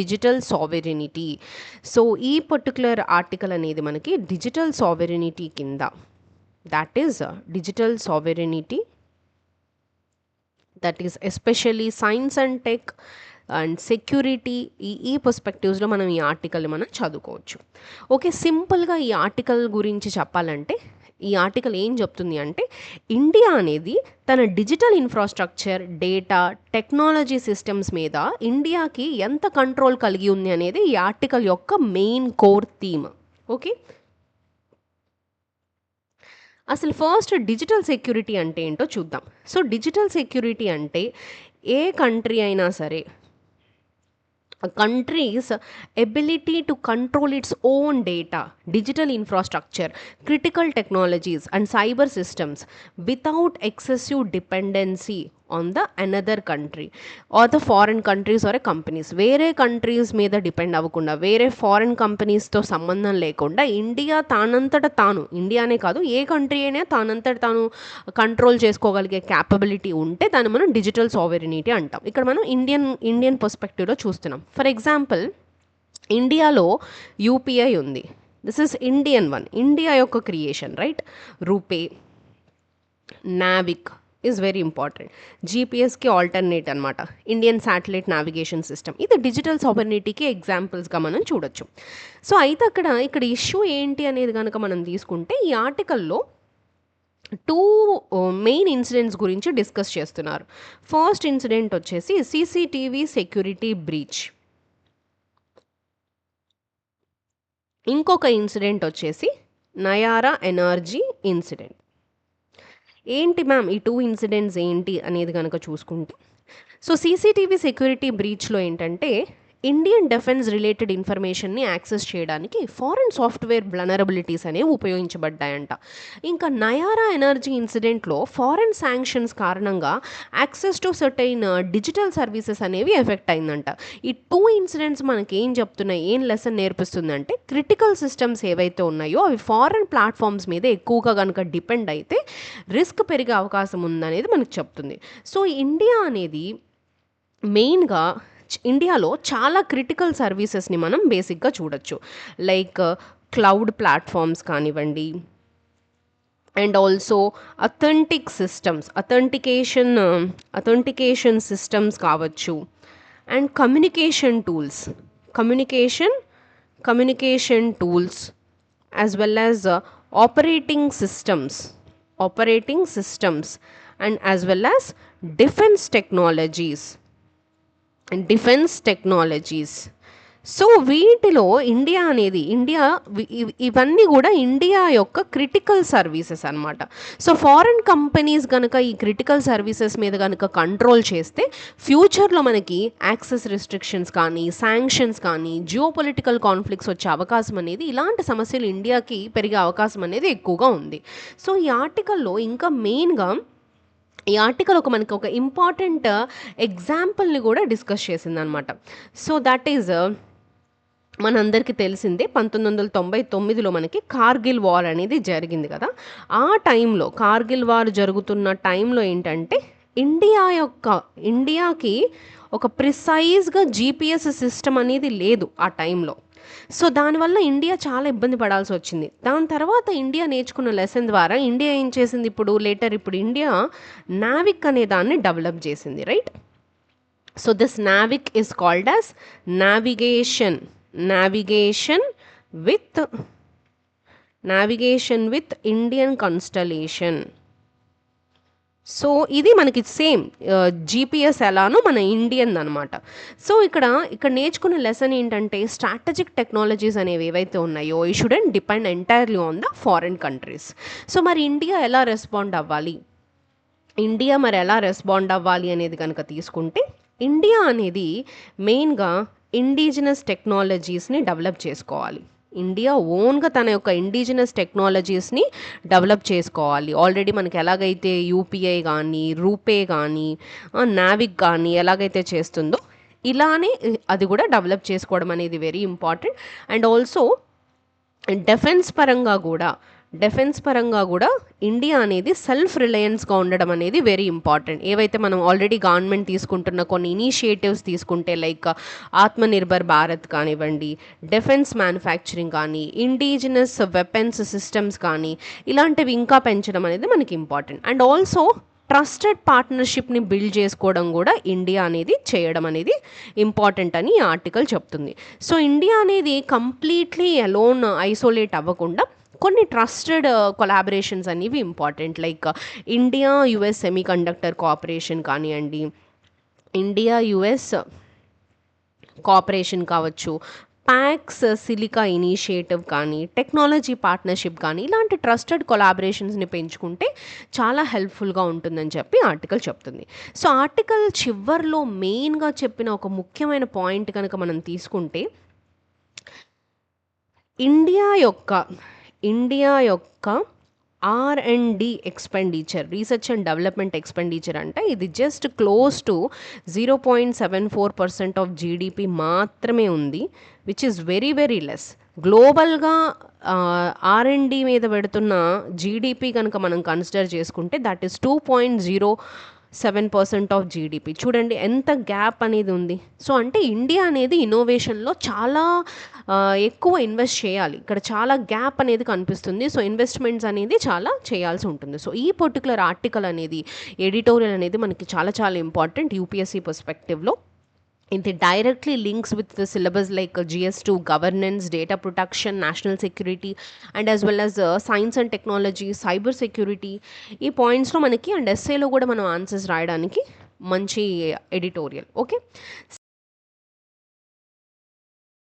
Digital sovereignty. So ఈ particular article అనేది మనకి డిజిటల్ సావెరెనిటీ కింద, that is digital sovereignty, that is especially science and tech and security, ఈ పర్స్పెక్టివ్స్లో మనం ఈ ఆర్టికల్ని మనం చదువుకోవచ్చు. ఓకే, సింపుల్గా ఈ ఆర్టికల్ గురించి చెప్పాలంటే ఈ ఆర్టికల్ ఏం చెప్తుంది అంటే ఇండియా అనేది తన digital infrastructure, data, technology systems మీద ఇండియాకి ఎంత కంట్రోల్ కలిగి ఉంది అనేది ఈ ఆర్టికల్ యొక్క మెయిన్ కోర్ థీమ్. ఓకే, అసలు ఫస్ట్ డిజిటల్ సెక్యూరిటీ అంటే ఏంటో చూద్దాం. సో డిజిటల్ సెక్యూరిటీ అంటే ఏ కంట్రీ అయినా సరే, a country's ability to control its own data, digital infrastructure, critical technologies and cyber systems without excessive dependency on the another country or the foreign countries or companies. వేరే countries మీద depend అవ్వకుండా, వేరే foreign కంపెనీస్తో సంబంధం లేకుండా India తానంతట తాను, ఇండియానే కాదు ఏ country అయినా తానంతట తాను కంట్రోల్ చేసుకోగలిగే క్యాపబిలిటీ ఉంటే దాన్ని మనం డిజిటల్ సావెరెనిటీ అంటాం. ఇక్కడ మనం ఇండియన్ పర్స్పెక్టివ్లో చూస్తున్నాం. ఫర్ ఎగ్జాంపుల్, ఇండియాలో యూపీఐ ఉంది. This is Indian one, India యొక్క creation, right? RuPay, NavIC is very important. జీపీఎస్కి ఆల్టర్నేట్ అనమాట ఇండియన్ శాటిలైట్ నావిగేషన్ సిస్టమ్. ఇది డిజిటల్ సావెరెనిటీకి ఎగ్జాంపుల్స్గా మనం చూడొచ్చు. సో అయితే ఇక్కడ ఇష్యూ ఏంటి అనేది కనుక మనం తీసుకుంటే, ఈ ఆర్టికల్లో 2 మెయిన్ ఇన్సిడెంట్స్ గురించి డిస్కస్ చేస్తున్నారు. ఫస్ట్ ఇన్సిడెంట్ వచ్చేసి సీసీటీవీ సెక్యూరిటీ బ్రీచ్, ఇంకొక ఇన్సిడెంట్ వచ్చేసి నయారా ఎనర్జీ ఇన్సిడెంట్. ఏంటి మ్యామ్ ఈ 2 ఇన్సిడెంట్స్ ఏంటి అనేది కనుక చూసుకుంటే, సో సీసీటీవీ సెక్యూరిటీ బ్రీచ్లో ఏంటంటే ఇండియన్ డిఫెన్స్ రిలేటెడ్ ఇన్ఫర్మేషన్ని యాక్సెస్ చేయడానికి ఫారెన్ సాఫ్ట్వేర్ వల్నరబిలిటీస్ అనేవి ఉపయోగించబడ్డాయంట. ఇంకా నయారా ఎనర్జీ ఇన్సిడెంట్లో ఫారెన్ శాంక్షన్స్ కారణంగా access to certain digital services అనేవి ఎఫెక్ట్ అయిందంట. ఈ 2 ఇన్సిడెంట్స్ మనకి ఏం చెప్తున్నాయి, ఏం లెసన్ నేర్పిస్తుందంటే క్రిటికల్ సిస్టమ్స్ ఏవైతే ఉన్నాయో అవి ఫారెన్ ప్లాట్ఫామ్స్ మీద ఎక్కువగా కనుక డిపెండ్ అయితే రిస్క్ పెరిగే అవకాశం ఉందనేది మనకు చెప్తుంది. సో ఇండియా అనేది మెయిన్గా ఇండియాలో చాలా క్రిటికల్ సర్వీసెస్ని మనం బేసిక్గా చూడొచ్చు. లైక్ క్లౌడ్ ప్లాట్ఫామ్స్ కానివ్వండి, అండ్ ఆల్సో అథెంటికేషన్ సిస్టమ్స్ కావచ్చు, and communication tools as well as operating systems and as well as defence technologies. So వీటిలో ఇవన్నీ కూడా ఇండియా యొక్క క్రిటికల్ సర్వీసెస్ అనమాట. సో ఫారెన్ కంపెనీస్ కనుక ఈ క్రిటికల్ సర్వీసెస్ మీద కనుక కంట్రోల్ చేస్తే ఫ్యూచర్లో మనకి యాక్సెస్ రిస్ట్రిక్షన్స్ కానీ, శాంక్షన్స్ కానీ, జియోపొలిటికల్ కాన్ఫ్లిక్ట్స్ వచ్చే అవకాశం అనేది, ఇలాంటి సమస్యలు ఇండియాకి పెరిగే అవకాశం అనేది ఎక్కువగా ఉంది. సో ఈ ఆర్టికల్లో ఇంకా మెయిన్గా ఈ ఆర్టికల్ మనకి ఒక ఇంపార్టెంట్ ఎగ్జాంపుల్ని కూడా డిస్కస్ చేసిందనమాట. సో దట్ ఈజ్ మనందరికీ తెలిసిందే 1999లో మనకి కార్గిల్ వార్ అనేది జరిగింది కదా. ఆ టైంలో కార్గిల్ వార్ జరుగుతున్న టైంలో ఏంటంటే ఇండియాకి ఒక ప్రిసైజ్గా జీపీఎస్ సిస్టమ్ అనేది లేదు ఆ టైంలో. సో దానివల్ల ఇండియా చాలా ఇబ్బంది పడాల్సి వచ్చింది. దాని తర్వాత ఇండియా నేర్చుకున్న లెసన్ ద్వారా ఇండియా ఏం చేసింది, ఇప్పుడు ఇండియా నావిక్ అనే దాన్ని డెవలప్ చేసింది, right? So this Navik is called as navigation with Indian constellation. So ఇది మనకి సేమ్ జీపీఎస్ ఎలానో మన ఇండియన్ అనమాట. సో ఇక్కడ నేర్చుకున్న లెసన్ ఏంటంటే స్ట్రాటజిక్ టెక్నాలజీస్ అనేవి ఏవైతే ఉన్నాయో ఈ student depend entirely on the foreign countries. So మరి ఇండియా ఎలా రెస్పాండ్ అవ్వాలి అనేది కనుక తీసుకుంటే, ఇండియా అనేది మెయిన్గా ఇండిజినస్ టెక్నాలజీస్ని డెవలప్ చేసుకోవాలి. ఇండియా ఓన్గా తన యొక్క ఇండిజినస్ టెక్నాలజీస్ని డెవలప్ చేసుకోవాలి. ఆల్రెడీ మనకి ఎలాగైతే యూపీఐ కానీ, రూపే కానీ, నావిక్ కానీ ఎలాగైతే చేస్తుందో ఇలానే అది కూడా డెవలప్ చేసుకోవడం అనేది very important. And also defence పరంగా కూడా డిఫెన్స్ పరంగా కూడా ఇండియా అనేది సెల్ఫ్ రిలయన్స్గా ఉండడం అనేది వెరీ ఇంపార్టెంట్. ఏవైతే మనం ఆల్రెడీ గవర్నమెంట్ తీసుకుంటున్న కొన్ని ఇనిషియేటివ్స్ తీసుకుంటే లైక్ ఆత్మనిర్భర్ భారత్ కానివ్వండి, డిఫెన్స్ మ్యానుఫ్యాక్చరింగ్ కానీ, ఇండిజినస్ వెపన్స్ సిస్టమ్స్ కానీ, ఇలాంటివి ఇంకా పెంచడం అనేది మనకి ఇంపార్టెంట్. అండ్ ఆల్సో ట్రస్టెడ్ పార్ట్నర్షిప్ని బిల్డ్ చేసుకోవడం కూడా ఇండియా అనేది చేయడం అనేది ఇంపార్టెంట్ అని ఈ ఆర్టికల్ చెప్తుంది. సో ఇండియా అనేది కంప్లీట్లీ అలోన్ ఐసోలేట్ అవ్వకుండా కొన్ని ట్రస్టెడ్ కొలాబరేషన్స్ అనేవి important. Like India US semi conductor cooperation కానివ్వండి, ఇండియా యుఎస్ కోఆపరేషన్ కావచ్చు, ప్యాక్స్ సిలికా ఇనిషియేటివ్ కానీ, టెక్నాలజీ పార్ట్నర్షిప్ కానీ, ఇలాంటి ట్రస్టెడ్ కొలాబరేషన్స్ని పెంచుకుంటే చాలా హెల్ప్ఫుల్గా ఉంటుందని చెప్పి ఆర్టికల్ చెప్తుంది. సో ఆర్టికల్ చివర్లో మెయిన్గా చెప్పిన ఒక ముఖ్యమైన పాయింట్ కనుక మనం తీసుకుంటే, ఇండియా యొక్క R&D expenditure, research and development expenditure అంటే ఇది just close to 0.74% of GDP మాత్రమే ఉంది, which is very very less. గ్లోబల్గా R&D మీద పెడుతున్న జీడిపి కనుక మనం కన్సిడర్ చేసుకుంటే దట్ ఈస్ 2.07% ఆఫ్ జీడిపి. చూడండి ఎంత గ్యాప్ అనేది ఉంది. సో అంటే ఇండియా అనేది ఇన్నోవేషన్లో చాలా ఎక్కువ ఇన్వెస్ట్ చేయాలి. ఇక్కడ చాలా గ్యాప్ అనేది కనిపిస్తుంది. సో ఇన్వెస్ట్మెంట్స్ అనేది చాలా చేయాల్సి ఉంటుంది. సో ఈ పర్టికులర్ ఆర్టికల్ అనేది, ఎడిటోరియల్ అనేది మనకి చాలా చాలా ఇంపార్టెంట్ యూపీఎస్సీ పర్స్పెక్టివ్లో. ఇది directly links with the syllabus like GS2, governance, data protection, national security and as well as science and technology, cyber security. ఈ పాయింట్స్లో మనకి అండ్ ఎస్ఏలో కూడా మనం ఆన్సర్స్ రాయడానికి మంచి ఎడిటోరియల్. ఓకే.